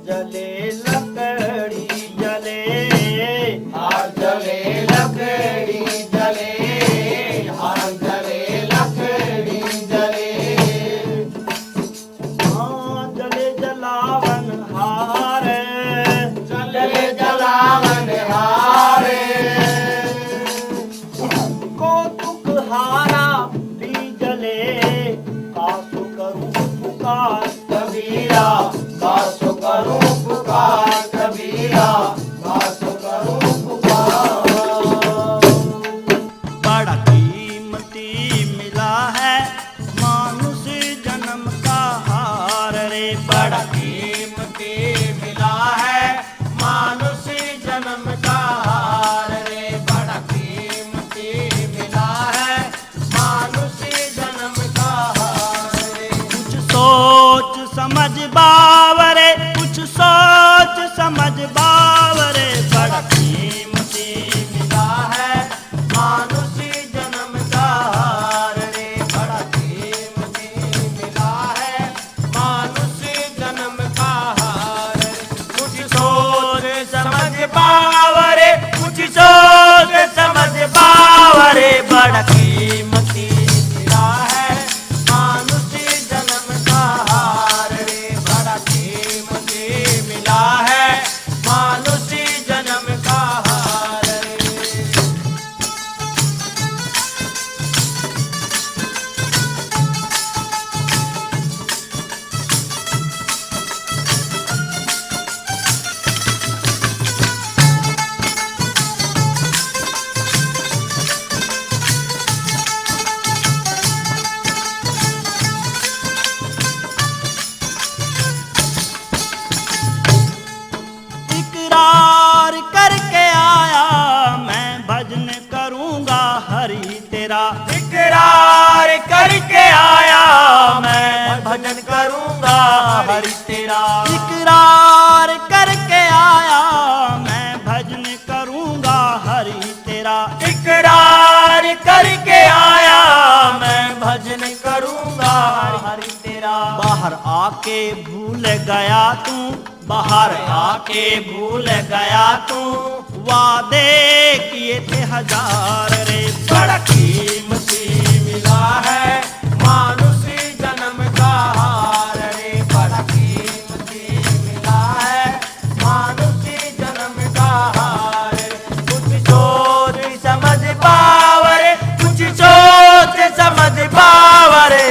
जले लकड़ी जले, हार जले लकड़ी जले, हार जले लकड़ी जले। हाँ जले जलावन हार, जले जलावन हारे। कौतुक हारा भी जले, कासु करूं पुकार कबीरा कासु करूं पुकार, कबीरा कासु करूं पुकार। बड़ा कीमती मिला है मानुष जन्म का हार रे, बड़ा कीमती मिला है मानुष जन्म का हार रे, बड़ा कीमती मिला है मानुष जन्म का हार रे। कुछ सोच समझ बावरे, कुछ सोच समझ बावरे, बड़ा कीमती मिला है मानुष जन्म का हार रे, बड़ा कीमती मिला है मानुष जन्म का हार रे। कुछ सोच समझ बावरे, कुछ सोच समझ बावरे, बड़ा कीमती मिला है मानुष जन्म का हार रे, बड़ा कीमती मिला है मानुष जन्म का हार रे। इकरार करके आया मैं भजन करूंगा हरि तेरा, इकरार करके आया मैं भजन करूंगा हरि तेरा। इकरार करके आया मैं भजन करूंगा हरि तेरा, इकरार करके आया मैं भजन करूंगा हरि तेरा। बाहर आके भूल गया तू, बाहर आके भूल गया तू, वादे किए थे हजार रे, बड़ा कीमती मिला है मानुष जन्म का हार रे, बड़ा कीमती मिला है मानुष जन्म का हार रे। कुछ सोच समझ पावरे, कुछ सोच समझ पावरे,